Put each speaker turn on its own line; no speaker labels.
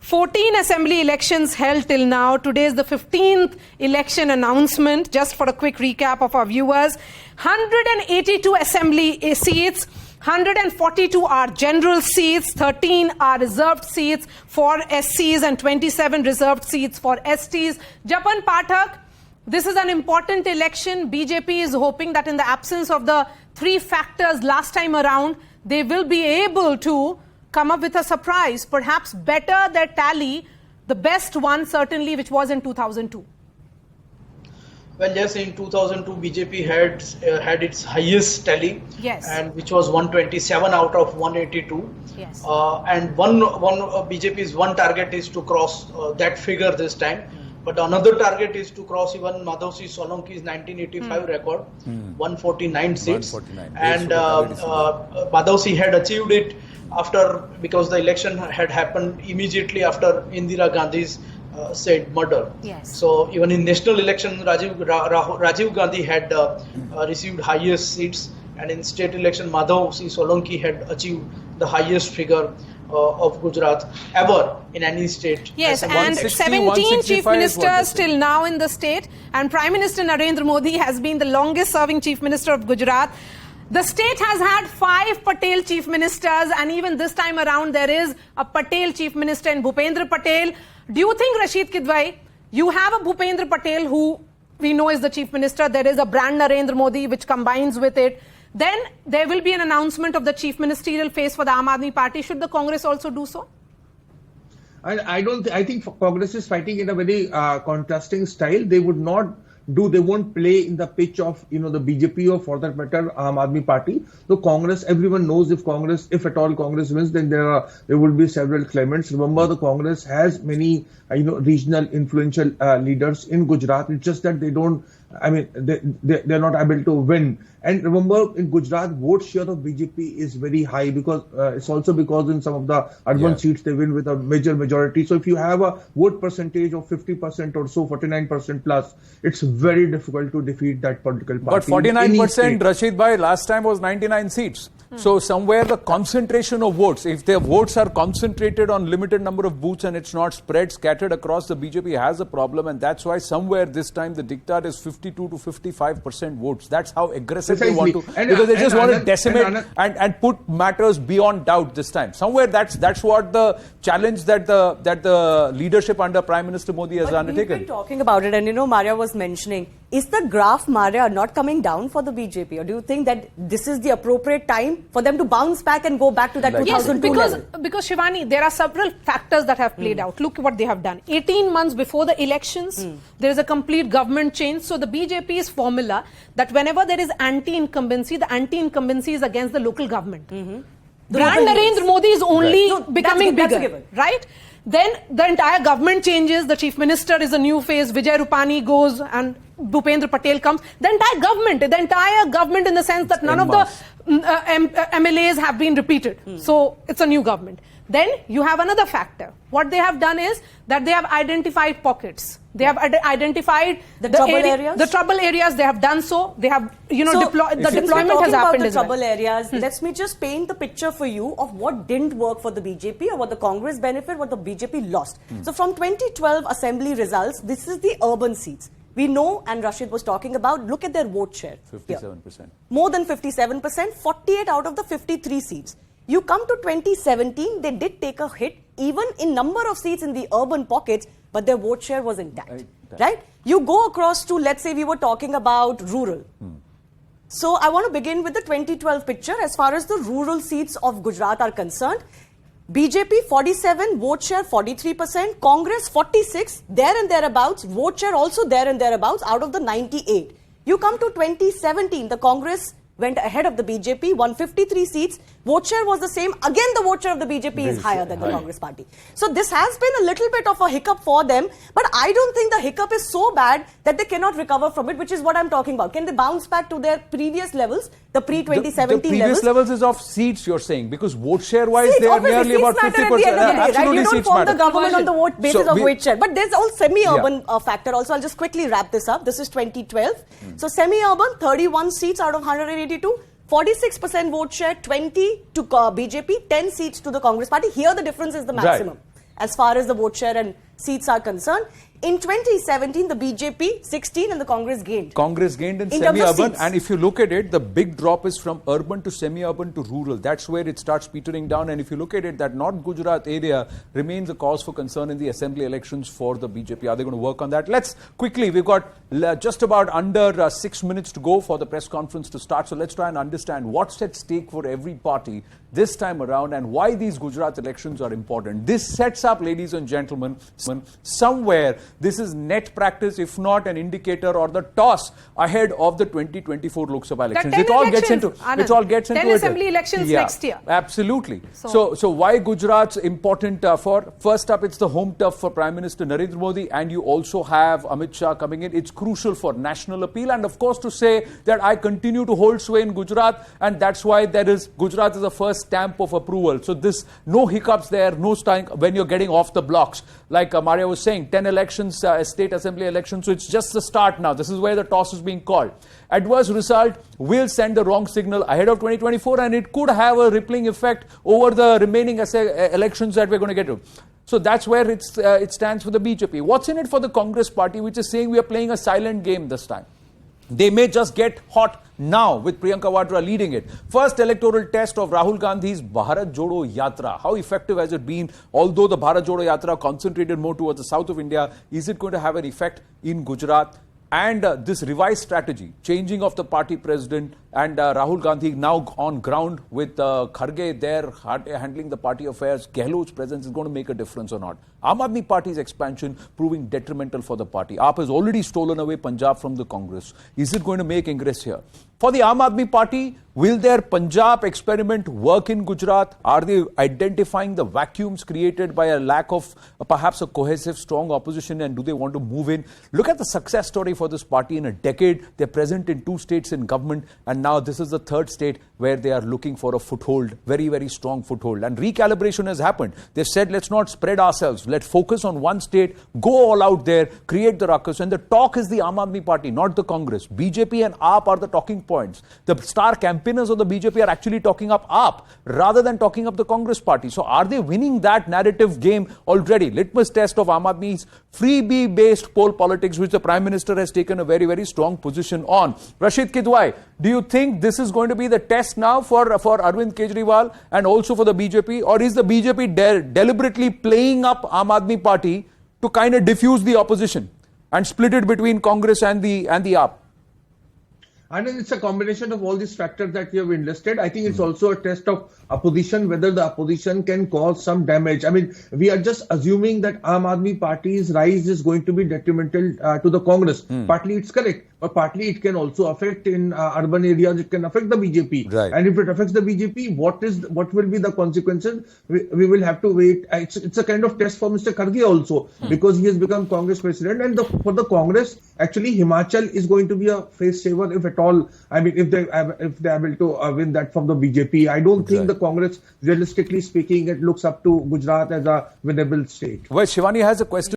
14 assembly elections held till now. Today is the 15th election announcement. Just for a quick recap of our viewers. 182 assembly seats. 142 are general seats, 13 are reserved seats for SCs and 27 reserved seats for STs. Japan Pathak, this is an important election. BJP is hoping that in the absence of the three factors last time around, they will be able to come up with a surprise, perhaps better their tally, the best one certainly, which was in 2002.
Well, yes, in 2002, BJP had its highest tally,
yes,
and which was 127 out of 182.
Yes.
And BJP's one target is to cross that figure this time. But another target is to cross even Madhavsi Solanki's 1985 record, 149 seats. 149. And Madhavsi had achieved it because the election had happened immediately after Indira Gandhi's said murder.
Yes.
So even in national election, Rajiv Gandhi had received highest seats, and in state election, Madhavsi Solanki had achieved the highest figure of Gujarat ever in any state.
Yes, and 17 chief ministers till now in the state, and Prime Minister Narendra Modi has been the longest serving chief minister of Gujarat. The state has had 5 Patel chief ministers, and even this time around there is a Patel chief minister in Bhupendra Patel. Do you think, Rashid Kidwai, you have a Bhupendra Patel who we know is the chief minister, there is a brand Narendra Modi which combines with it, then there will be an announcement of the chief ministerial face for the Aam Aadmi Party. Should the Congress also do so?
I think Congress is fighting in a very contrasting style. They won't play in the pitch of, the BJP or for that matter, Aam Aadmi Party. So Congress, everyone knows if at all Congress wins, then there will be several claimants. Remember, the Congress has many, regional influential leaders in Gujarat. It's just that they're not able to win. And remember, in Gujarat, vote share of BJP is very high because it's also because in some of the urban seats they win with a major majority. So if you have a vote percentage of 50% or so, 49% plus, it's very difficult to defeat that political party.
But 49%, Rashid Bhai, last time was 99 seats. So somewhere the concentration of votes, if their votes are concentrated on limited number of booths and it's not spread, scattered across, the BJP has a problem, and that's why somewhere this time the diktat is 52 to 55% votes. That's how aggressive they want to, because they just want to decimate and put matters beyond doubt this time. Somewhere that's what the challenge that the leadership under Prime Minister Modi has undertaken.
We've been talking about it, and Maria was mentioning, is the graph, Maria, not coming down for the BJP? Or do you think that this is the appropriate time for them to bounce back and go back to that 2002 level?
Because Shivani, there are several factors that have played out. Look what they have done. 18 months before the elections, there is a complete government change. So the BJP's formula that whenever there is anti-incumbency, the anti-incumbency is against the local government. Brand Narendra Modi is only becoming bigger, right? Then the entire government changes, the chief minister is a new face, Vijay Rupani goes and Bhupendra Patel comes. The entire government in the sense that none of the MLAs have been repeated. So it's a new government. Then you have another factor. What they have done is that they have identified pockets. They have identified the trouble areas. They have done so. They have, the deployment has happened as well.
Trouble areas. Let me just paint the picture for you of what didn't work for the BJP or what the Congress benefited, what the BJP lost. So from 2012 assembly results, this is the urban seats. We know, and Rashid was talking about, look at their vote share.
57%.
Here. More than 57%, 48 out of the 53 seats. You come to 2017, they did take a hit, even in number of seats in the urban pockets, but their vote share was intact. Right? You go across to, let's say we were talking about rural. So I want to begin with the 2012 picture. As far as the rural seats of Gujarat are concerned, BJP 47, vote share 43%, Congress 46, there and thereabouts, vote share also there and thereabouts out of the 98. You come to 2017, the Congress went ahead of the BJP, 153 seats, vote share was the same. Again, the vote share of the BJP is higher than the Congress party. So this has been a little bit of a hiccup for them, but I don't think the hiccup is so bad that they cannot recover from it, which is what I'm talking about. Can they bounce back to their previous levels, the pre-2017 levels?
The previous levels is of seats, you're saying, because vote share-wise, they are nearly about 50%.
Absolutely, you don't form the government on the vote basis of vote share. But there's also semi-urban factor also. I'll just quickly wrap this up. This is 2012. So semi-urban, 31 seats out of 182. 46% vote share, 20 to BJP, 10 seats to the Congress party. Here the difference is the maximum. as far as the vote share and seats are concerned. In 2017, the BJP 16 and the Congress gained.
Congress gained in
In terms of
semi-urban,
seats.
and if you look at it, the big drop is from urban to semi-urban to rural. That's where it starts petering down. And if you look at it, that North Gujarat area remains a cause for concern in the assembly elections for the BJP. Are they going to work on that? Let's quickly, we've got just about under 6 minutes to go for the press conference to start. So let's try and understand what's at stake for every party this time around and why these Gujarat elections are important. This sets up, ladies and gentlemen, somewhere this is net practice, if not an indicator or the toss ahead of the 2024 Lok Sabha elections.
There are 10
It all gets into
elections,
it. All gets
10
into it.
assembly elections next year.
Absolutely. So why Gujarat's important for? First up, it's the home turf for Prime Minister Narendra Modi, and you also have Amit Shah coming in. It's crucial for national appeal, and of course to say that I continue to hold sway in Gujarat, and that's why Gujarat is the first stamp of approval. So this, no hiccups there, no stunning when you're getting off the blocks. Like Maria was saying, 10 elections, state assembly elections, so it's just the start now. This is where the toss is being called. Adverse result will send the wrong signal ahead of 2024, and it could have a rippling effect over the remaining elections that we're going to get to. So that's where it stands for the BJP. What's in it for the Congress party, which is saying we are playing a silent game this time? They may just get hot now with Priyanka Vadra leading it. First electoral test of Rahul Gandhi's Bharat Jodo Yatra. How effective has it been? Although the Bharat Jodo Yatra concentrated more towards the south of India, is it going to have an effect in Gujarat? And this revised strategy, changing of the party president and Rahul Gandhi now on ground with Kharge there handling the party affairs, Gehlot's presence is going to make a difference or not? Aam Aadmi Party's expansion proving detrimental for the party. AAP has already stolen away Punjab from the Congress. Is it going to make ingress here? For the Aam Aadmi Party, will their Punjab experiment work in Gujarat? Are they identifying the vacuums created by a lack of perhaps a cohesive, strong opposition, and do they want to move in? Look at the success story for this party in a decade. They're present in 2 states in government, and now this is the 3rd state where they are looking for a foothold, very, very strong foothold. And recalibration has happened. They've said, let's not spread ourselves. Let's focus on one state, go all out there, create the ruckus. And the talk is the Aam Aadmi Party, not the Congress. BJP and AAP are the talking points. The star campaigners of the BJP are actually talking up AAP rather than talking up the Congress party. So are they winning that narrative game already? Litmus test of Aam Aadmi's freebie-based poll politics, which the Prime Minister has taken a very, very strong position on. Rashid Kidwai, do you think this is going to be the test now for Arvind Kejriwal and also for the BJP? Or is the BJP deliberately playing up Aam Aadmi Party to kind of diffuse the opposition and split it between Congress and the AAP?
I mean, it's a combination of all these factors that you have enlisted. I think it's also a test of opposition, whether the opposition can cause some damage. I mean, we are just assuming that Aam Aadmi Party's rise is going to be detrimental to the Congress. Partly it's correct, but partly it can also affect in urban areas. It can affect the BJP.
Right.
And if it affects the BJP, what will be the consequences? We will have to wait. It's a kind of test for Mr. Kharge also, because he has become Congress president. And for the Congress, actually, Himachal is going to be a face saver, if at all. I mean, if they are able to win that from the BJP. I don't think the Congress, realistically speaking, it looks up to Gujarat as a winnable state.
Well, Shivani has a question.